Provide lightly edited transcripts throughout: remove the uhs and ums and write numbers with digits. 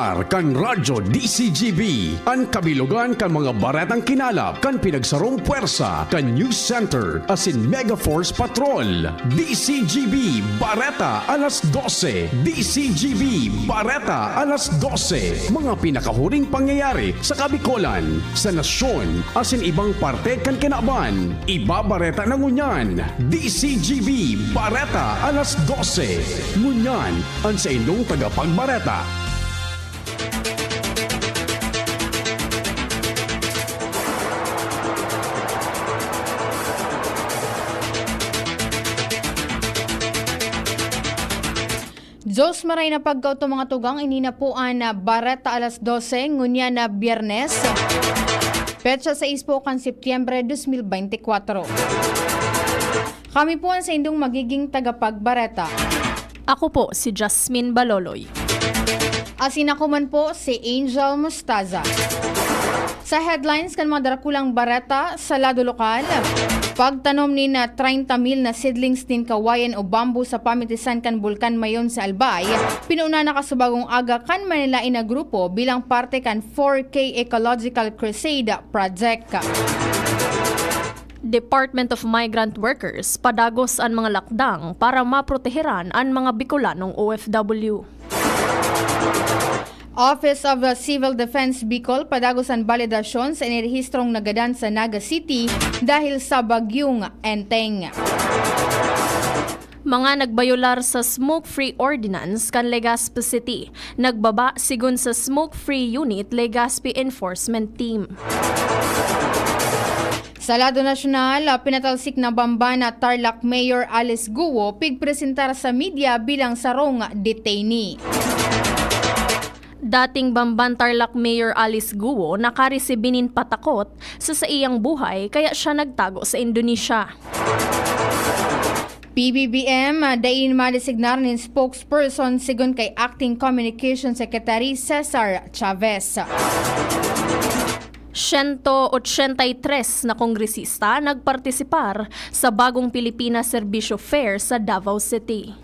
Lugar kan Radyo DCGB. Ang kabilugan kan mga baretang kinalap kan pinagsarong puwersa kan News Center asin Mega Force Patrol. DCGB Bareta alas 12. DCGB Bareta alas 12. Mga pinakahuring pangyayari sa Kabikolan, sa nasyon asin ibang parte kan kinaban. Ibabareta ng Ngunyan. DCGB Bareta alas 12. Ngunyan ang sa inyong tagapagbareta. Diyos maray na pagkaw to mga tugang inina po na Bareta alas 12 ngunya na Biyernes. Petsa 6 po kan Setyembre 2024. Kami po ang sa indong magiging tagapagbareta. Ako po si Jasmine Baloloy. Asin ako man po si Angel Mustaza. Sa headlines kan mga darakulang bareta sa lado lokal, pagtanom ni na 30,000 na seedlings din kawayan o bamboo sa pamitisan kan Bulkan Mayon sa Albay, pinuna na kasubagong aga kan Manilain na grupo bilang parte kan 4K Ecological Crusade Project. Department of Migrant Workers padagos ang mga lakdang para maproteheran ang mga Bicolanong OFW. Office of the Civil Defense Bicol padagos ang balidasyon sa inirehistrong nagadan sa Naga City dahil sa bagyong Enteng. Mga nagbayular sa smoke-free ordinance kan Legazpi City, nagbaba sigun sa smoke-free unit Legazpi Enforcement Team. Sa lado nasyonal, pinatalsik na Bamba na Tarlac Mayor Alice Guo pigpresentar sa media bilang sarong detainee. Dating Bamban Tarlac Mayor Alice Guo nakaresibinin patakot sa iyang buhay kaya siya nagtago sa Indonesia. PBBM, dain madisignar ng spokesperson sigun kay Acting Communication Secretary Cesar Chavez. 183 na kongresista nagpartisipar sa bagong Pilipinas Serbisyo Fair sa Davao City.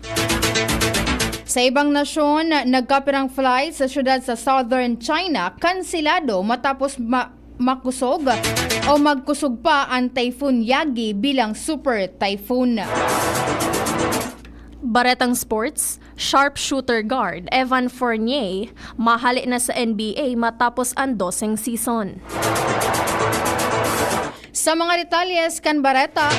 Sa ibang nasyon, nagkapirang flight sa syudad sa Southern China, kansilado matapos makusog o magkusog pa ang Typhoon Yagi bilang super typhoon. Baretang Sports, sharpshooter guard Evan Fournier mahali na sa NBA matapos ang 12 season. Sa mga detalyes kan Bareta,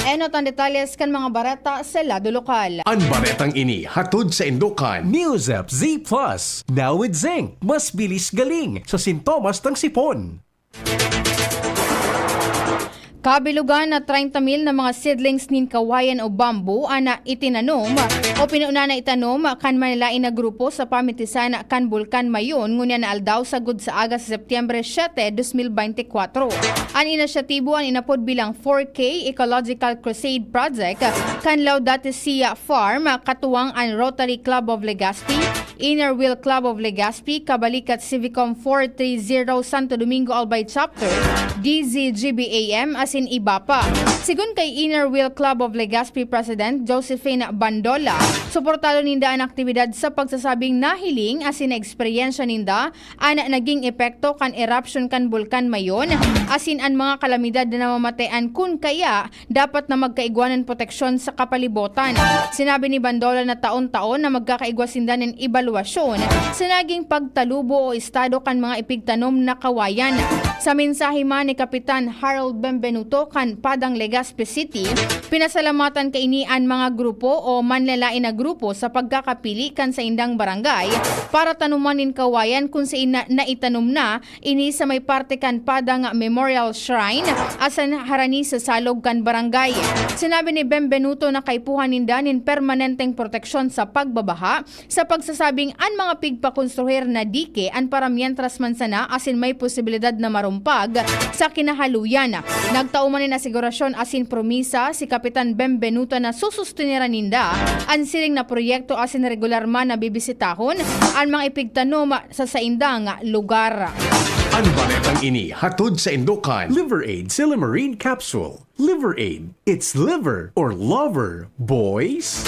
enot ang detalyes kan mga Bareta sa lado lokal. Ang baretang ini hatod sa Indokan. Newsep Z Plus. Now with zinc. Mas bilis galing sa sintomas ng sipon. Kabilugan na 30,000 na mga seedlings nin kawayan o bamboo ana itinanom o pinuna na itanom kan Manilain na grupo sa pamitisan kan Bulkan Mayon ngunya na aldaw sagud sa aga sa Setyembre 7, 2024. Ang inisyatibo ang inapod bilang 4K Ecological Crusade Project kan Laudate Sia Farm katuwang ang Rotary Club of Legazpi, Inner Wheel Club of Legazpi, Kabalikat Civicom 430 Santo Domingo Albay Chapter, DZGBAM asin iba pa. Sigun kay Inner Wheel Club of Legazpi President Josephine Bandola, suportado ninda ang aktibidad sa pagsasabing nahiling asin eksperyensya ninda ang naging epekto kan eruption kan Bulkan Mayon asin ang mga kalamidad na namamatean kun kaya dapat na magkaigwanan proteksyon sa kapalibutan. Sinabi ni Bandola na taon-taon na magkakaigwasindan ng ebaluasyon sa naging pagtalubo o estado kan mga ipigtanom na kawayan. Sa mensahe man ni Kapitan Harold Benvenuto kan Padang Legazpi City, pinasalamatan kainian mga grupo o manlalain na grupo sa pagkakapili kan sa indang barangay para tanumanin kawayan kung sa ina na itanom na ini sa may parte kan Padang Memorial Shrine asan harani sa salog kan barangay. Sinabi ni Benvenuto na kaipuhan nindanin permanenteng proteksyon sa pagbabaha sa pagsasabing an mga pigpakonstruher na dike an para mientras man sana asin may posibilidad na marumpag sa kinahaluyan. Nagtauman ni asigurasyon asin promisa si Kapitan Benvenuto na susustenera ninda ang siling na proyekto asin regular man na bibisitahon ang mga ipigtanom sa saindang lugar. Ang baretang ini hatod sa Indokan. Liver Aid Silimarine Capsule. Liver Aid. It's liver or lover, boys.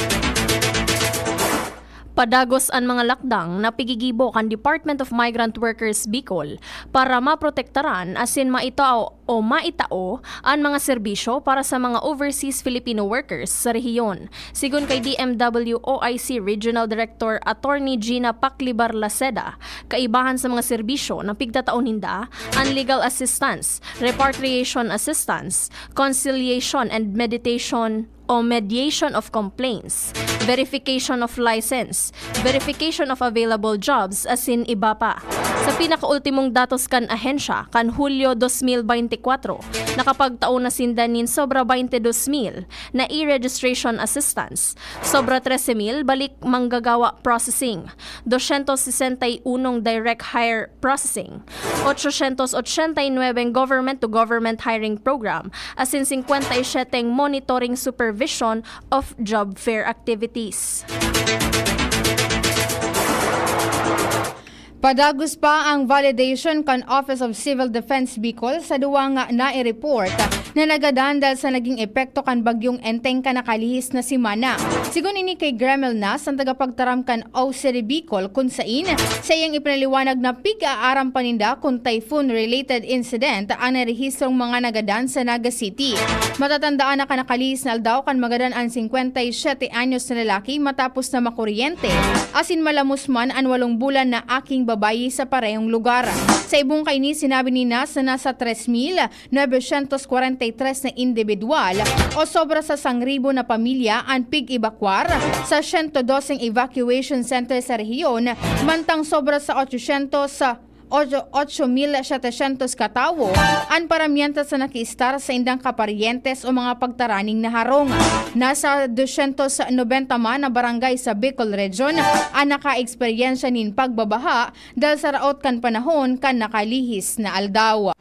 Padagos ang mga lakdang na pigigibo kan Department of Migrant Workers Bicol para maprotektaran asin maitao ang mga serbisyo para sa mga overseas Filipino workers sa rehiyon. Sigun kay DMW OIC Regional Director Attorney Gina Paclibar Laceda, kaibahan sa mga serbisyo na pigtataon hinda ang legal assistance, repatriation assistance, conciliation and mediation of complaints, verification of license, verification of available jobs asin iba pa. Sa pinakaultimong datos kan ahensya kan Hulyo 2024, nakapagtaon na sindanin sobra 22,000 na e-registration assistance, sobra 13,000 balik manggagawa processing, 261 direct hire processing, 889 government-to-government hiring program, asin 57 monitoring supervision of job fair activities. Padagos pa ang validation kan Office of Civil Defense Bicol sa duwa nga na-report na nagadan dahil sa naging epekto kan bagyong Enteng ka nakalihis na si Mana. Sigun ini kay Gremel Nas, ang tagapagtaram kan OCD Bicol kung sain sa iyang ipinaliwanag na pig-aaram paninda kung typhoon-related incident ang narehistrong mga nagadan sa Naga City. Matatandaan na kanakalihis na aldaw kan magadan ang 57 anyos na lalaki matapos na makuryente. Asin malamusman ang 8 bulan na aking babayi sa parehong lugar. Sa ibong kaini, sinabi ni Nas na nasa 3,943 na individual o sobra sa 1,000 na pamilya ang pig-evacuar sa 112 evacuation center sa rehiyon, mantang sobra sa 8,700 katawo ang paramienta sa nakiistar sa indang kaparientes o mga pagtaraning na harong. Nasa 290 man na barangay sa Bicol Region ang naka-eksperyensya nin pagbabaha dahil sa raot kan panahon kan nakalihis na aldaw.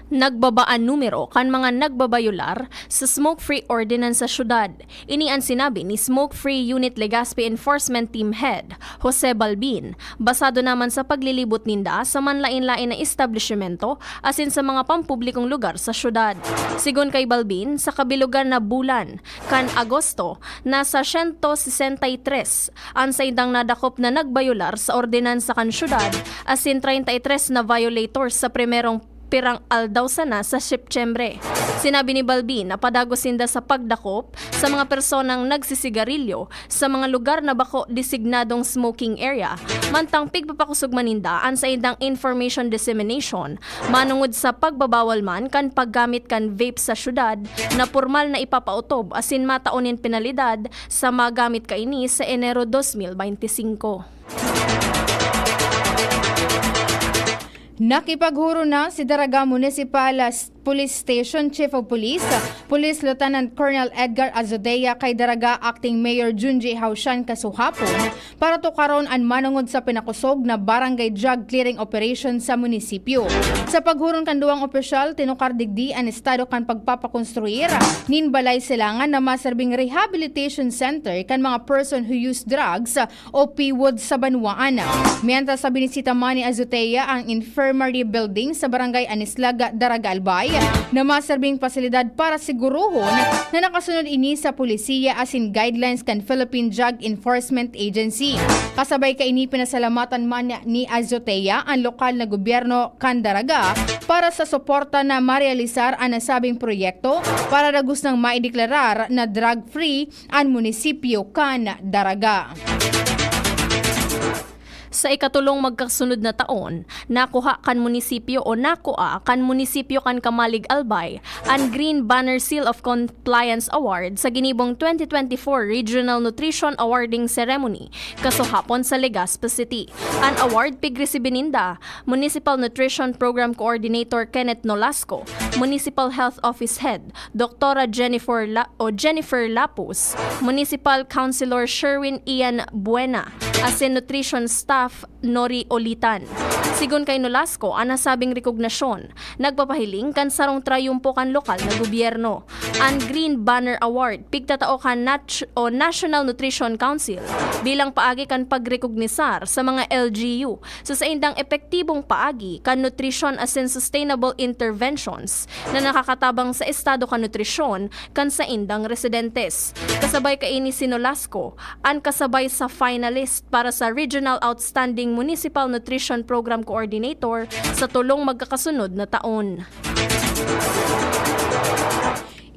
Nagbabaan numero kan mga nagbabayular sa smoke-free ordinance sa syudad. Ini ang sinabi ni Smoke-Free Unit Legazpi Enforcement Team Head, Jose Balbin, basado naman sa paglilibot ninda sa manlain-lain na establishmento asin sa mga pampublikong lugar sa syudad. Sigun kay Balbin, sa kabilugan na bulan, kan Agosto, nasa 163 ang saydang nadakop na nagbayular sa ordinansa kan syudad asin 33 na violators sa primerong pirang aldaw sana sa Septyembre. Sinabi ni Balbin na padagosinda sa pagdakop sa mga personang nagsisigarilyo sa mga lugar na bako designadong smoking area, mantang pigpapakusog maninda ang sa indang information dissemination, manungod sa pagbabawal man kan paggamit kan vape sa syudad na formal na ipapautob asin mataunin penalidad sa magamit kaini sa Enero 2025. Nakipaghuro na si Daraga Municipal Police Station Chief of Police, Police Lieutenant Colonel Edgar Azodea kay Daraga Acting Mayor Junji Haushan kasuhapon para tukaron ang manungod sa pinakusog na barangay drug clearing operation sa munisipyo. Sa paghuron kan duwang opisyal, tinukar digdi ang estado kan pagpapakonstruir nin balay silangan na maserbing rehabilitation center kan mga person who use drugs o PWOD sa Banwaan. Mientras sa binisita man ni Azodea ang infirmary building sa barangay Anislaga, Daraga Albay na maserbing pasilidad para siguruhon na nakasunod ini sa pulisiya asin guidelines kan Philippine Drug Enforcement Agency. Kasabay ka ini pinasalamatan man ni Azotea ang lokal na gobyerno kan Daraga para sa suporta na marealisar ang nasabing proyekto para dagus nang maideklarar na drug-free ang munisipyo kan Daraga. Sa ikatulong magkasunod na taon, nakuha kan munisipyo o nakuha kan munisipyo kan Kamalig Albay ang Green Banner Seal of Compliance Award sa ginibong 2024 Regional Nutrition Awarding Ceremony kasuhapon sa Legazpi City. Ang award pigresibininda Municipal Nutrition Program Coordinator Kenneth Nolasco, Municipal Health Office Head Dr. Jennifer Lapus, Municipal Councilor Sherwin Ian Buena, asin nutrition staff Nori Olitan. Sigon kay Nolasco, ang nasabing rekognasyon, nagpapahiling kan sarong trayumpo kan lokal na gobyerno. Ang Green Banner Award, pigtatao kan National Nutrition Council bilang paagi kan pagrekognisar sa mga LGU sa indang epektibong paagi kan nutrition as in sustainable interventions na nakakatabang sa estado kan nutrisyon kan sa indang residentes. Kasabay kaini si Nolasco, ang kasabay sa finalist para sa Regional Outstanding Municipal Nutrition Program Coordinator sa tulong magkakasunod na taon.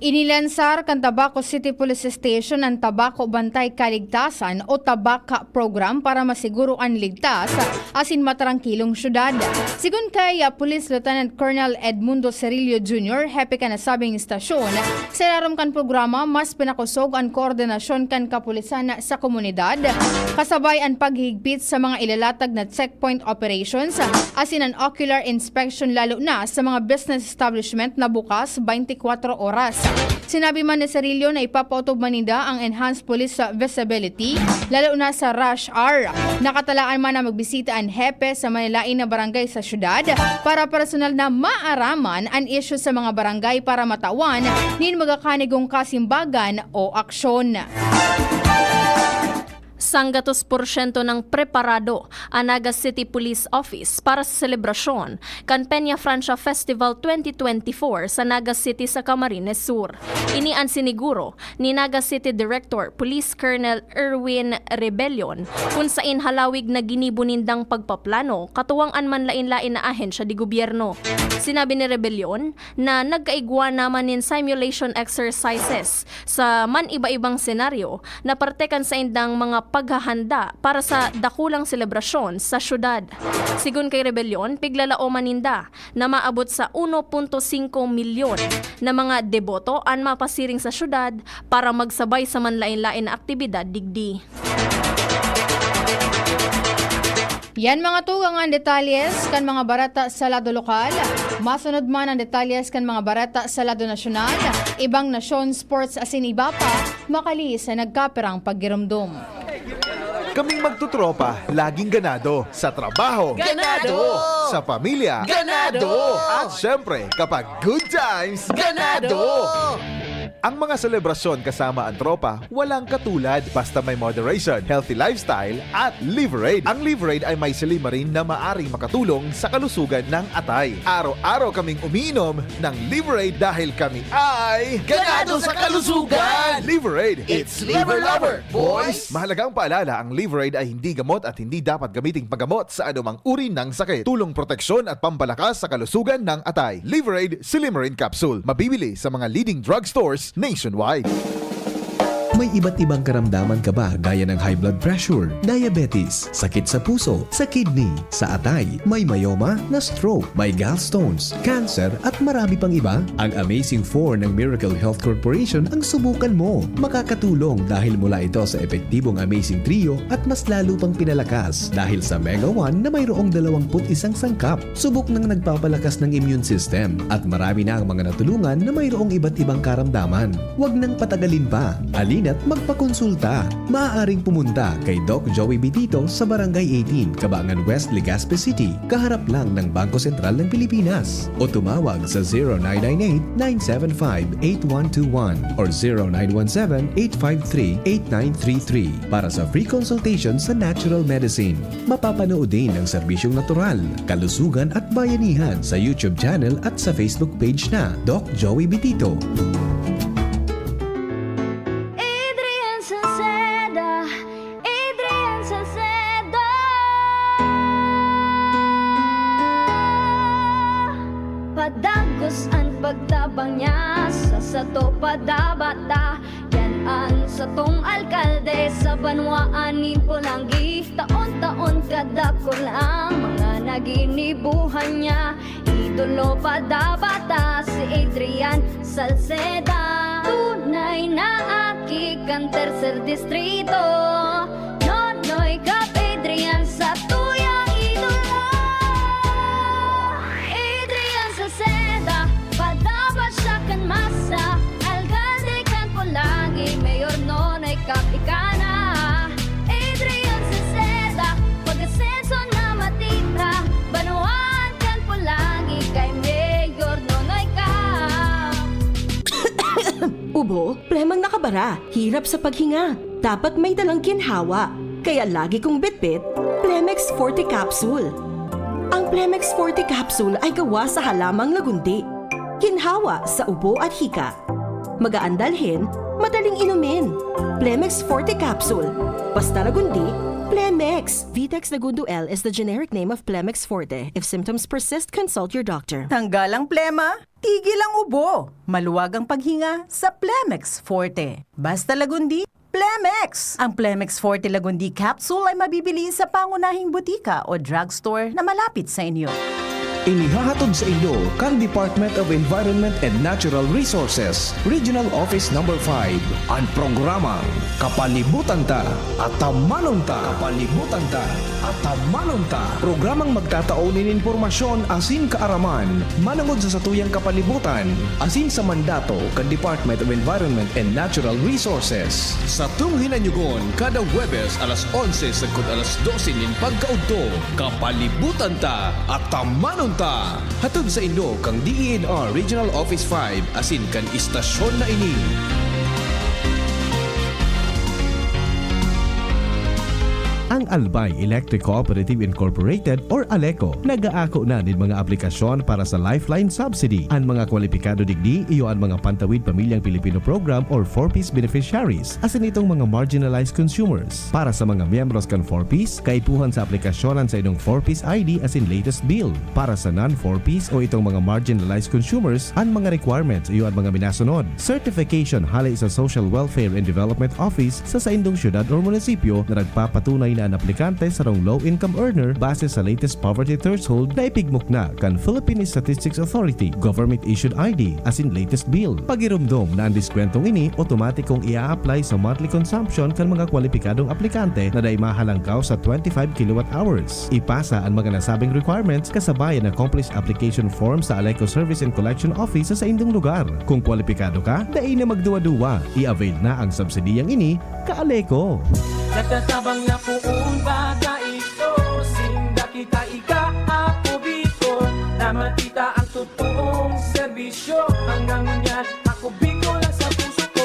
Inilansar kan Tabaco City Police Station ang Tabaco Bantay Kaligtasan o Tabaka program para masiguro ang ligtas asin matrangkilong syudad. Sigun kay Police Lieutenant Colonel Edmundo Cerillo Jr., happy ka nasabing istasyon, sa larom kan programa mas pinakusog ang koordinasyon kan kapulisan sa komunidad, kasabay ang paghigpit sa mga ilalatag na checkpoint operations asin ang ocular inspection lalo na sa mga business establishment na bukas 24 oras. Sinabi man ni Cerillo na ipapautob manida ang enhanced police visibility lalo na sa rush hour. Nakatalaan man na magbisita ang hepe sa manilain na barangay sa syudad para personal na maaraman ang issue sa mga barangay para matawan nin magakanigong kasimbagan o aksyon. Sanggatos porsyento ng preparado ang Naga City Police Office para sa selebrasyon kan Peña Francia Festival 2024 sa Naga City sa Camarines Sur. Ini ang siniguro ni Naga City Director Police Colonel Erwin Rebellion kung sain halawig na ginibunindang pagpaplano katuwang an manlain-lain na ahensya di gobyerno. Sinabi ni Rebellion na nagkaigwa naman in simulation exercises sa man iba-ibang senaryo na partekan sa indang mga paghahanda para sa dakulang selebrasyon sa syudad. Sigun kay Rebellion, piglalao maninda na maabot sa 1.5 milyon na mga deboto ang mapasiring sa syudad para magsabay sa manlain-lain na aktibidad digdi. Yan mga tugang ang detalyes kan mga barata sa lado lokal. Masunod man ang detalyes kan mga barata sa lado nasyonal. Ibang nasyon, sports asin iba pa, makali sa nagkaperang paggirumdum. Kaming magtutropa, laging ganado. Sa trabaho, Ganado! Sa pamilya, Ganado! At syempre, kapag good times, Ganado! Ang mga selebrasyon kasama ang tropa, walang katulad basta may moderation, healthy lifestyle at Liverade. Ang Liverade ay may silimarin na maaring makatulong sa kalusugan ng atay. Araw-araw kaming umiinom ng Liverade dahil kami ay Ganado sa kalusugan! Liverade, It's Liver Lover, boys! Mahalagang paalala, ang Liverade ay hindi gamot at hindi dapat gamiting paggamot sa anumang uri ng sakit. Tulong proteksyon at pampalakas sa kalusugan ng atay. Liverade Silimarin Capsule. Mabibili sa mga leading drugstores nationwide. May iba't ibang karamdaman ka ba gaya ng high blood pressure, diabetes, sakit sa puso, sa kidney, sa atay, may myoma, na stroke, may gallstones, cancer at marami pang iba? Ang Amazing 4 ng Miracle Health Corporation ang subukan mo. Makakatulong dahil mula ito sa epektibong Amazing Trio at mas lalo pang pinalakas dahil sa Mega 1 na mayroong 21 sangkap. Subok ng nagpapalakas ng immune system at marami na ang mga natulungan na mayroong iba't ibang karamdaman. Huwag nang patagalin pa. At magpakonsulta. Maaaring pumunta kay Doc Joey Bitito sa Barangay 18, Cabangan West, Legazpi City, kaharap lang ng Bangko Sentral ng Pilipinas. O tumawag sa 0998-975-8121 or 0917-853-8933 para sa free consultation sa natural medicine. Mapapanood din ang serbisyong natural, kalusugan at bayanihan sa YouTube channel at sa Facebook page na Doc Joey Bitito. Padagos ang pagtabang niya sa sato padabata. Yan ang satong alkalde sa banwaan ni Polanggi. Taon-taon kada ko lang mga naginibuhan niya. Idolo padabata si Adrian Salceda. Tunay na aki kan tercer distrito. Nonoy Kap Adrian sa tuyang idolo. Adrian Salceda, padaba siya kan masa. Alcalde kan Polanggi, mayor Nonoy Kap Ikana. Adrian Salceda, pag-asenso na matita. Banwa kumpara, hirap sa paghinga. Dapat may dalang ginhawa. Kaya lagi kong bitbit, Plemex Forte Capsule. Ang Plemex Forte Capsule ay gawa sa halamang lagundi. Ginhawa sa ubo at hika. Magaan dalhin, madaling inumin. Plemex Forte Capsule. Basta lagundi, Plemex. Vitex Lagundo L is the generic name of Plemex Forte. If symptoms persist, consult your doctor. Tanggal ang plema, tigil ang ubo. Maluwag ang paghinga sa Plemex Forte. Basta lagundi, Plemex! Ang Plemex Forte Lagundi Capsule ay mabibili sa pangunahing butika o drugstore na malapit sa inyo. Inihahatod sa inyo kang Department of Environment and Natural Resources, Regional Office No. 5, ang programang Kapalibutan Ta at Tamanon Ta. Kapalibutan Ta at Tamanon Ta. Programang magtataon ng impormasyon asin kaaraman, manangod sa satuyang kapalibutan, asin sa mandato kan Department of Environment and Natural Resources. Sa tunghinanyugon, kada Huwebes alas 11 sagkod alas 12 nin pagkaudto, Kapalibutan Ta at Tamanon Ta. Hatod sa inyo kang DENR Regional Office 5 asin kan istasyon na ini. Ang Albay Electric Cooperative Incorporated or ALECO nag-aako na din mga aplikasyon para sa Lifeline Subsidy. Ang mga kwalipikado digdi iyo ang mga Pantawid Pamilyang Pilipino Program or 4Ps beneficiaries asin itong mga marginalized consumers. Para sa mga miyembros kan 4Ps, kaipuhan sa aplikasyonan sa inyong 4Ps ID asin latest bill. Para sa non-4Ps o itong mga marginalized consumers, ang mga requirements iyo ang mga minasunod. Certification halay sa Social Welfare and Development Office sa indong syudad o munisipyo na nagpapatunay na ang aplikante sa rong low-income earner base sa latest poverty threshold na ipigmok na kan Philippine Statistics Authority government-issued ID asin latest bill. Pagirumdom na ang diskwentong ini, otomatikong ia-apply sa monthly consumption kan mga kwalipikadong aplikante na day mahalangkaw sa 25 kilowatt-hours. Ipasa ang mga nasabing requirements kasabayan ng accomplished application form sa ALECO Service and Collection Office sa indong lugar. Kung kwalipikado ka, dai na magduwa-duwa. I-avail na ang subsidiyang ini ka-ALECO. Nagtatabang na puong bata ito, sinda kita ika ako Bicol, na matita ang totoong serbisyo. Hanggang ngunyan ako Bicol lang sa puso ko.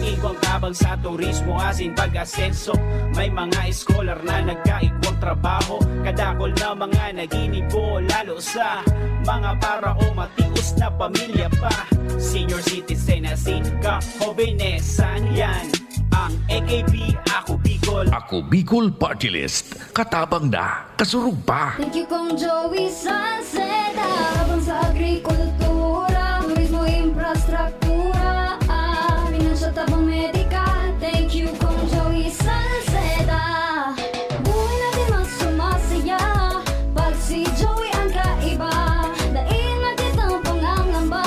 Igwang tabang sa turismo asin pag-asenso, may mga scholar na nagkaigwang trabaho, kadakol na mga naginibo, lalo sa mga para o matius na pamilya pa. Senior citizen asin ka-hobenesan yan ang AKP Ako Bicol. Ako Bicol Party List. Katabang na, kasurug pa. Thank you kong Joey Salceda. Habang sa agrikultura, turismo, infrastruktura, financial tabang medical. Thank you kong Joey Salceda. Buhay natin mas sumasaya pag si Joey ang kaiba. Daig natin ang pangangamba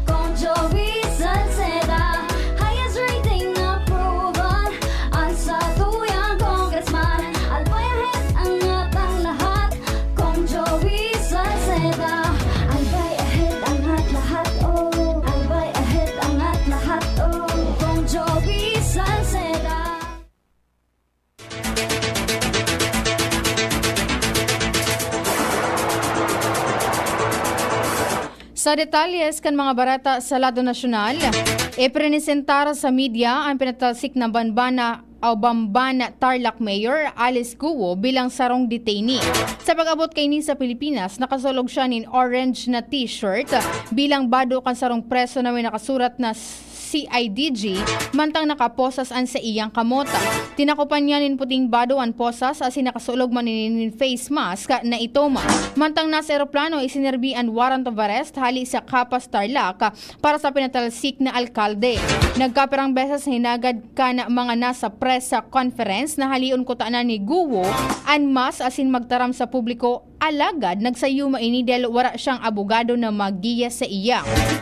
kong Joey Salceda. Highest rating na proven ang sa tuyang congressman. Albay ahead ang atang lahat kong Joey Salceda. Albay ahead ang at lahat, oh. Albay ahead ang at lahat, oh. Kong Joey Salceda. Sa detalles kan mga barata sa lado nasyonal, iprenesentara sa media ang pinatalsik na Banbana o Bambana Tarlac Mayor Alice Guo bilang sarong detainee. Sa pag-abot kay ni sa Pilipinas, nakasulog siya nin orange na t-shirt bilang bado kan sarong preso na may nakasurat na CIDG, mantang nakaposas an sa iyang kamota. Tinakupan niya nin puting bado an posas asin nakasulog man nin face mask na itoma. Mantang nasa eroplano isinerbi an warrant of arrest hali sa Capas Tarlac para sa pinatalsik na alkalde. Nagkapirang beses hinagad ka na mga nasa press conference na haliun ko taanan ni Guo an mas asin magtaram sa publiko alagad nagsayuma ini dahil wala siyang abogado na magiya sa iya.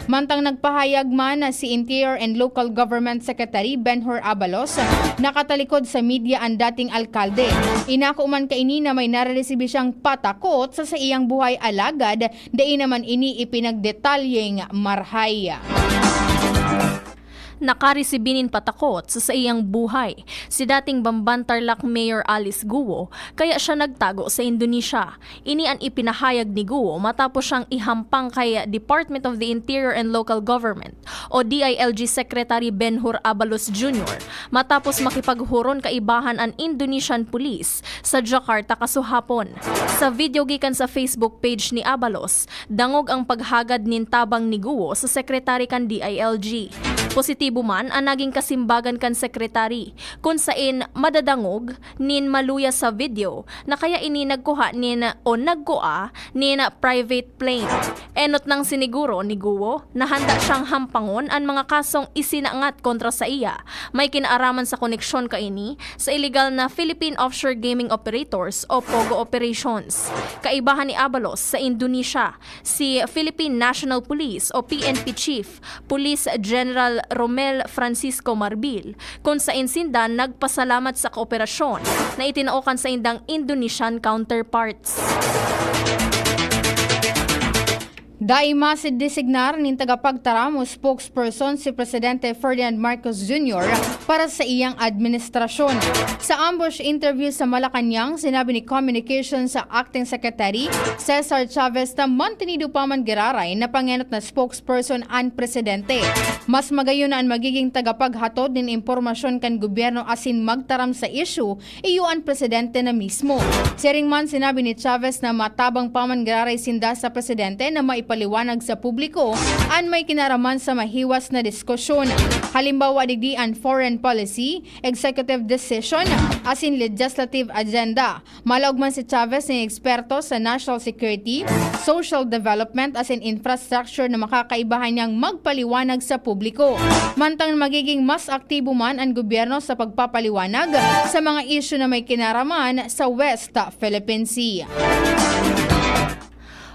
Mantang nagpahayag man na si Interior and Local Government Secretary Benhur Abalos nakatalikod sa media ang dating alkalde. Inako man kaini na may nareresibir siyang patakot sa iyang buhay alagad, dai naman ini ipinagdetalyeng marhaya. nakaresibinin patakot sa iyang buhay si dating Bamban Tarlac Mayor Alice Guo kaya siya nagtago sa Indonesia. Ini ang ipinahayag ni Guo matapos siyang ihampang kay Department of the Interior and Local Government o DILG Secretary Benhur Abalos Jr. matapos makipaghuron kaibahan ang Indonesian Police sa Jakarta kasuhapon. Sa video gikan sa Facebook page ni Abalos, dangog ang paghagad nin tabang ni Guo sa sekretary kan DILG. Positibo man ang naging kasimbagan kan sekretary kung sain madadangog nin maluya sa video na kaya ini nagkuha nin o nagkuha nin private plane. Enot nang siniguro ni Guo na handa siyang hampangon ang mga kasong isinaangat kontra sa iya. May kinaaraman sa koneksyon kaini sa illegal na Philippine Offshore Gaming Operators o POGO operations. Kaibahan ni Abalos sa Indonesia, si Philippine National Police o PNP Chief, Police General Romel Francisco Marbil, kung sa insindan nagpasalamat sa kooperasyon na itinaukan sa indang Indonesian counterparts. Daima si designar nin tagapagtaram o spokesperson si Presidente Ferdinand Marcos Jr. para sa iyang administrasyon. Sa ambush interview sa Malacanang, sinabi ni Communications sa Acting Secretary Cesar Chavez na mantenido pa man giraray na pangenot na spokesperson ang Presidente. Mas magayon na ang magiging tagapaghatod nin impormasyon kan gobyerno asin magtaram sa issue, iyo ang Presidente na mismo. Siring man sinabi ni Chavez na matabang pa man giraray sinda sa Presidente na maipaliwanag sa publiko ang may kinaraman sa mahiwas na diskusyon. Halimbawa digdi ang foreign policy, executive decision, asin legislative agenda. Malaog man si Chavez ng eksperto sa national security, social development asin infrastructure na makakaibahan niyang magpaliwanag sa publiko. Mantang magiging mas aktibo man ang gobyerno sa pagpapaliwanag sa mga issue na may kinaraman sa West Philippine Sea.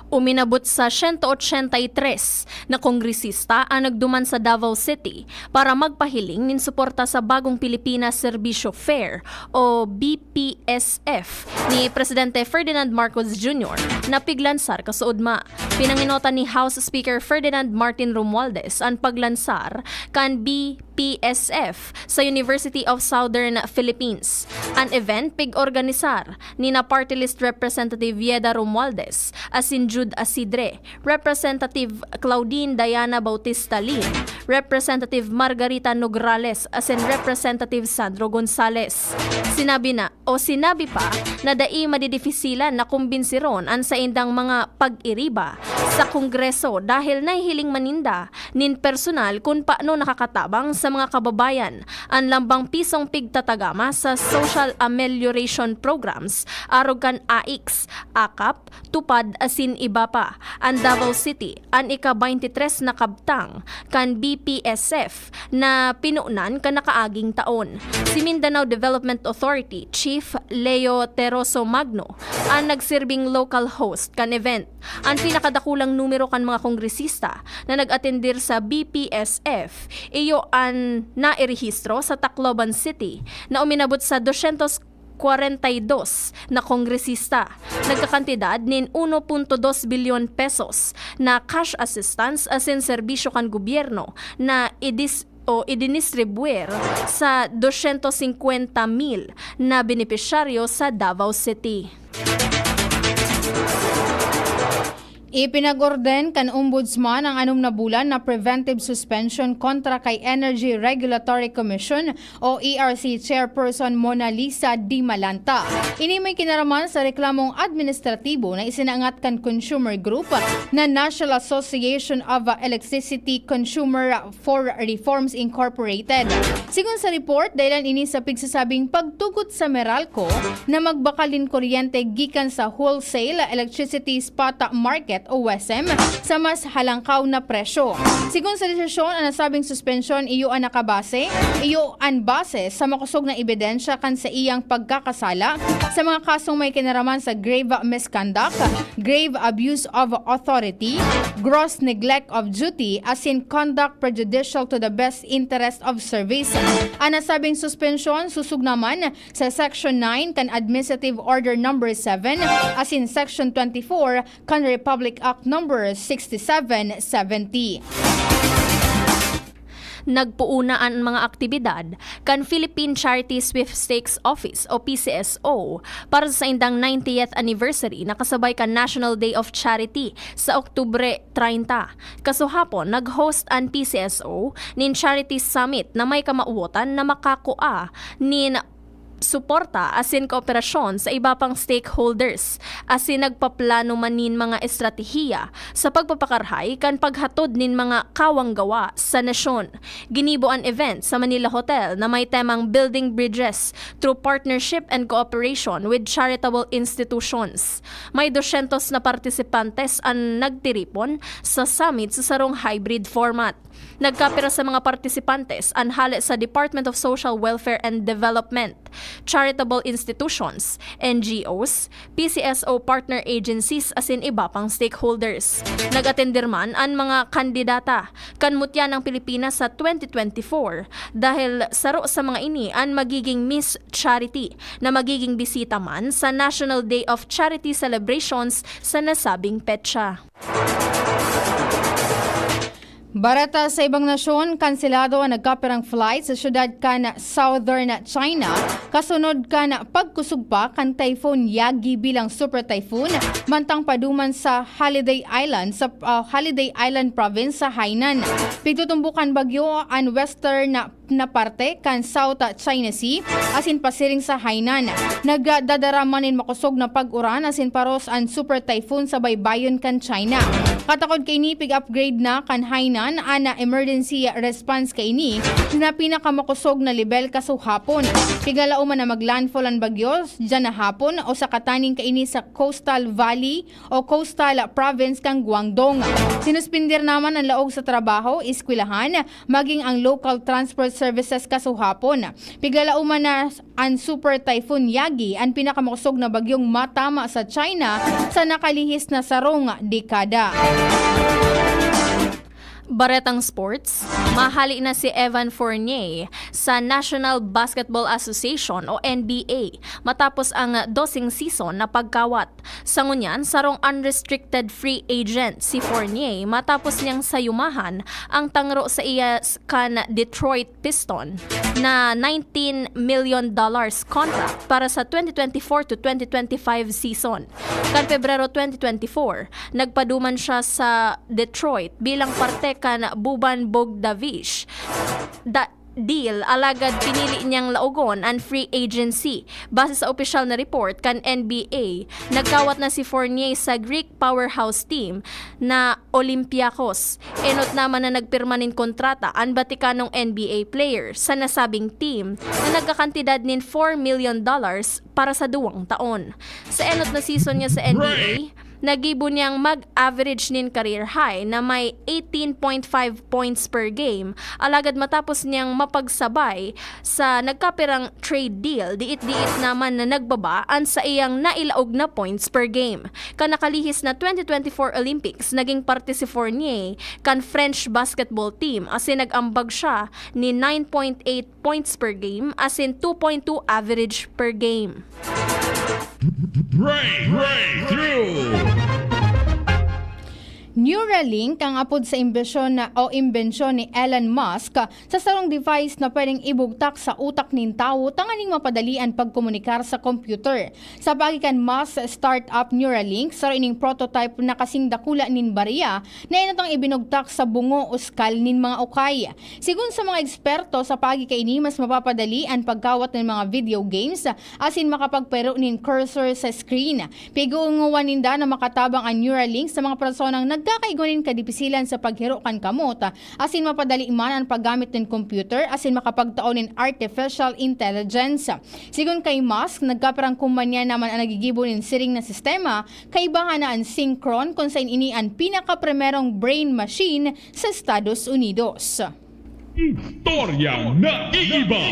Uminabot sa 183 na kongresista ang nagduman sa Davao City para magpahiling nin suporta sa bagong Pilipinas Serbisyo Fair o BPSF ni Presidente Ferdinand Marcos Jr. na piglansar kasuodma. Pinanginota ni House Speaker Ferdinand Martin Romualdez ang paglansar kan BPSF sa University of Southern Philippines. An event pig-organisar ni na Party List Representative Yeda Romualdez asin Jude Asidre, Representative Claudine Diana Bautista Lim, Representative Margarita Nograles asin Representative Sandro Gonzales. Sinabi pa na dai madidifisilan na kumbinsiron ang sa indang mga pag-iriba sa Kongreso dahil nahihiling maninda nin personal kung paano nakakatabang sa mga kababayan ang lambang pisong pigtatagama sa social amelioration programs arog kan AIX, AKAP, Tupad asin iba pa. Ang Davao City ang ika-23 na kabtang kan BPSF na pinuunan kan nakaaging taon. Si Mindanao Development Authority Chief Leo Teroso Magno ang nagsirbing local host kan event. Ang pinakadakulang numero kan mga kongresista na nag-atendir sa BPSF iyo ang nairehistro sa Tacloban City na uminabot sa 242 na kongresista. Nagkakantidad nin 1.2 bilyon pesos na cash assistance asin serbisyo kan gobyerno na idinistribuer sa 250,000 na benepisyaryo sa Davao City. Ipinag-orden kan Ombudsman ang 6 na bulan na preventive suspension kontra kay Energy Regulatory Commission o ERC Chairperson Mona Lisa Di Malanta. Ini may kinaraman sa reklamong administratibo na isinangat kan consumer group na National Association of Electricity Consumer for Reforms Incorporated. Sigun sa report, dahilan ini sa pigsasabing pagtugot sa Meralco na magbakalin kuryente gikan sa wholesale electricity spot market o WESM sa mas halangkaw na presyo. Sigun sa desisyon, ang nasabing suspension iyo ang nakabase, iyo ang base sa makusog na ebidensya kan sa iyang pagkakasala sa mga kasong may kinaraman sa grave misconduct, grave abuse of authority, gross neglect of duty, as in conduct prejudicial to the best interest of service. Ang nasabing suspension susug naman sa Section 9 kan Administrative Order Number 7 as in Section 24 kan Republic Act Number 6770. Nagpuunaan ang mga aktibidad kan Philippine Charity Sweepstakes Office o PCSO para sa indang 90th anniversary na kasabay kan National Day of Charity sa Oktubre 30. Kasuhapon, nag-host ang PCSO nin Charity Summit na may kamauotan na makakua nin suporta asin kooperasyon sa iba pang stakeholders asin nagpaplano manin mga estratehiya sa pagpapakarhay kan paghatod nin mga kawanggawa sa nasyon. Ginibo ang event sa Manila Hotel na may temang Building Bridges through Partnership and Cooperation with Charitable Institutions. May 200 na partisipantes ang nagtiripon sa summit sa sarong hybrid format. Nagkapira sa mga partisipantes ang hali sa Department of Social Welfare and Development, charitable institutions, NGOs, PCSO partner agencies asin iba pang stakeholders. Nag-atender man ang mga kandidata kanmutya ng Pilipinas sa 2024 dahil saro sa mga ini ang magiging Miss Charity na magiging bisita man sa National Day of Charity celebrations sa nasabing petsa. Barata sa ibang nasyon, kanselado ang nagkapirang flight sa syudad kan Southern China kasunod kan pagkusog pa kan Typhoon Yagi bilang super typhoon mantang paduman sa Holiday Island province sa Hainan. Pigtutumbukan bagyo ang western na parte kan South China Sea asin pasiring sa Hainan. Nagdadaramanin makusog na pag-uran asin paros ang super typhoon sa baybayon kan China. Katakod kay ni pig-upgrade na kan Hainan ana emergency response kay ni na pinakamakusog na level kasuhapon. Pigala man na maglandfall ang bagyo dyan na hapon o sa kataning kay ni sa Coastal Valley o Coastal Province kang Guangdong. Sinuspindir naman ang laog sa trabaho, eskwelahan, maging ang local transport services kasuhapon. Pigala man na ang super typhoon Yagi ang pinakamakusog na bagyong matama sa China sa nakalihis na sarong dekada. Baretang sports, mahali na si Evan Fournier sa National Basketball Association o NBA matapos ang 12 season na pagkawat. Sa ngunyan, sarong unrestricted free agent si Fournier matapos niyang sayumahan ang tangro sa iya kan Detroit Piston na $19 million contract para sa 2024 to 2025 season. Kan Pebrero 2024, nagpaduman siya sa Detroit bilang parte kan Boban Bogdanovic deal, alagad pinili niyang laugon ang free agency. Base sa opisyal na report kan NBA, nagkawat na si Fournier sa Greek powerhouse team na Olympiacos. Enot naman na nagpirmanin kontrata ang Vaticanong NBA player sa nasabing team na nagkakantidad nin $4 million para sa 2 taon. Sa enot na season niya sa NBA, nagibo niyang mag-average nin career high na may 18.5 points per game, alagad matapos niyang mapagsabay sa nagkapirang trade deal, diit-diit naman na nagbabaan sa iyang nailaog na points per game. Kanakalihis na 2024 Olympics, naging parte si Fournier kan French basketball team asin nag-ambag siya ni 9.8 points per game asin 2.2 average per game. Breakthrough! Neuralink ang apod sa imbensyon ni Elon Musk sa sarong device na pwedeng ibugtak sa utak nin tao tanganing mapadalian pagkomunikar sa computer. Sa pagikan Musk startup Neuralink, saro ining prototype na kasing dakula nin bariya na inatang ibinugtak sa bungo o skull nin mga ukay. Sigun sa mga eksperto, sa pagika ini mas mapapadali ang pagkawat ng mga video games asin makapagpero nin cursor sa screen. Piguunguan ninda na makatabang ang Neuralink sa mga personang nagkakaigunin kadipisilan sa paghiro kan kamot asin mapadali man ang paggamit ng computer asin makapagtaon ng artificial intelligence. Sigun kay Musk, nagkaparang kumpanya naman ang nagigibo ng siring na sistema kaibahan na ang Synchron kung saan ini ang pinakaprimerong brain machine sa Estados Unidos. Istorya na iiba!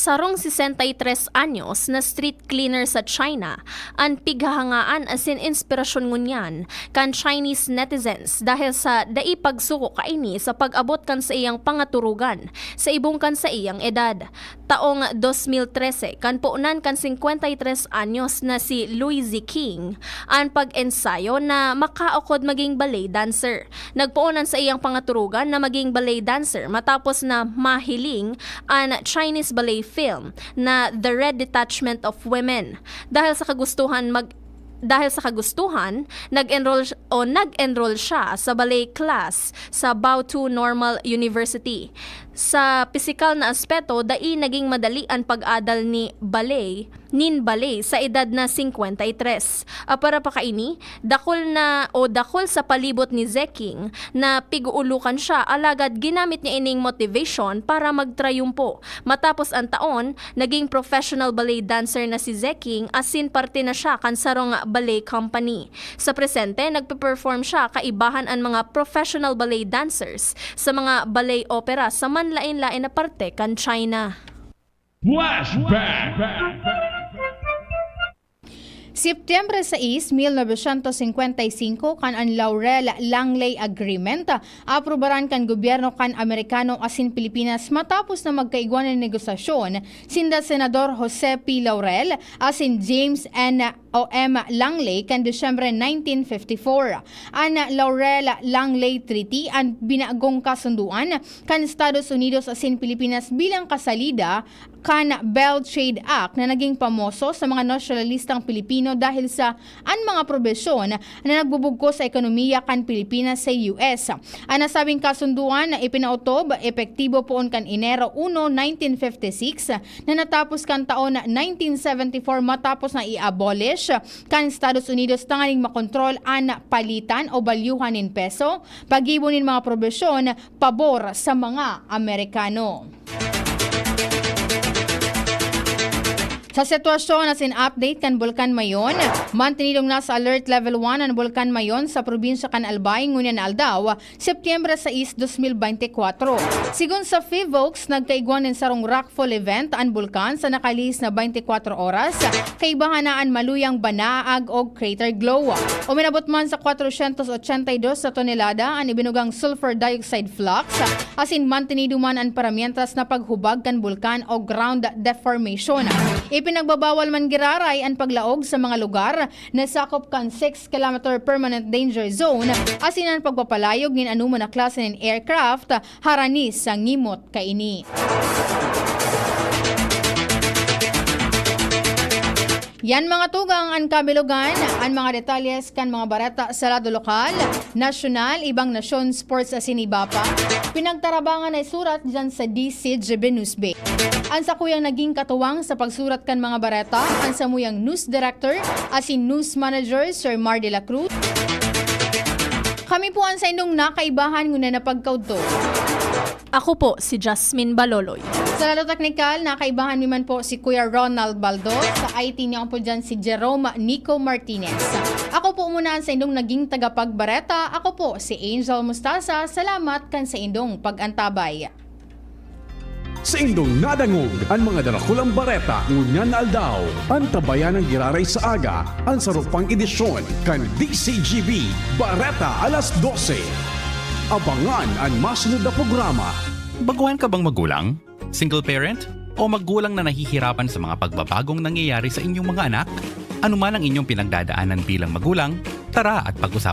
sarong 63 anyos na street cleaner sa China ang pighahangaan asin inspirasyon ngunyan kan Chinese netizens dahil sa daipagsuko kaini sa pag-abot kan sa iyang pangaturugan sa ibong kan sa iyang edad. Taong 2013 kan puunan kan 53 anyos na si Louise King ang pag-ensayo na makaokod maging ballet dancer. Nagpuunan sa iyang pangaturugan na maging ballet dancer matapos na mahiling ang Chinese ballet film na The Red Detachment of Women. Dahil sa kagustuhan nag-enroll siya sa ballet class sa Baotou Normal University. Sa pisikal na aspeto, dai naging madali ang pag-adal ni ballet sa edad na 53. Para pa kaini, dakol sa palibot ni Zeking na piguulukan siya alagad ginamit niya ining motivation para magtrayumpo. Matapos ang taon, naging professional ballet dancer na si Zeking asin parte na siya kan sarong ballet company. Sa presente, nagpe-perform siya kaibahan ang mga professional ballet dancers sa mga ballet opera sa manlain-lain na parte kan China. Flashback! Septyembre 6, 1955 kan ang Laurel-Langley Agreement aprobaran kan gobyerno kan Amerikano asin Pilipinas matapos na magkaigwan ng negosasyon sinda Senador Jose P. Laurel asin James N.O.M. Langley kan Desyembre 1954. Ang Laurel-Langley Treaty ang binagong kasunduan kan Estados Unidos asin Pilipinas bilang kasalida kan Bell Trade Act na naging pamoso sa mga nasyonalistang Pilipino dahil sa mga probisyon na nagbubugko sa ekonomiya kan Pilipinas sa US. Ang nasabing kasunduan na ipinautob epektibo poon kan Enero 1, 1956 na natapos kan taon 1974 matapos na i-abolish kan Estados Unidos tanganing makontrol ang palitan o balyuhan in peso, pag-ibon ng mga probisyon pabor sa mga Amerikano. Sa sitwasyon asin update kan Bulkan Mayon, mantinidong nasa alert level 1 ang Bulkan Mayon sa probinsya kan Albay, ngunyan Aldao, Setyembre 6, 2024. Sigun sa FIVOX, nagkaigwan ng sarong rockfall event ang bulkan sa nakalis na 24 oras, kaibahanaan maluyang banaag o crater glow. Uminabot man sa 482 sa tonelada ang ibinugang sulfur dioxide flux, asin mantinidong man ang paramientas na paghubag kan bulkan o ground deformation. Ipinagbabawal man giraray ang paglaog sa mga lugar na sakop kan 6 km permanent danger zone asin ang pagpapalayog nin anuman na klase ng aircraft haranis sa ngimot kaini. Yan mga tugang ang kabilugan, ang mga detalyes kan mga barata sa lado lokal, nasyonal, ibang nasyon, sports asin iba pa. Pinagtarabangan ay surat dyan sa DCGB News Bay. Ang sakuyang naging katuwang sa pagsurat kan mga barata, ang samuyang news director asin news manager Sir Mar de la Cruz. Kami po ang sa indong nakaibahan nguna na pagkaudto. Ako po si Jasmine Baloloy. Sa lalo teknikal, nakaibahan naman po si Kuya Ronald Baldo. Sa IT niya po dyan si Jerome Nico Martinez. Ako po muna sa indong naging tagapagbareta. Ako po si Angel Mustasa. Salamat kan sa indong pag-antabay. Sa indong nadangog ang mga darakulang bareta ngunyan Aldao. Ang tabayan ng giraray sa aga, ang sarupang edisyon kan DCGB Bareta alas 12. Abangan ang masunod na programa. Baguhan ka bang magulang? Single parent? O magulang na nahihirapan sa mga pagbabagong nangyayari sa inyong mga anak? Ano man ang inyong pinagdadaanan bilang magulang, tara at pag-usapan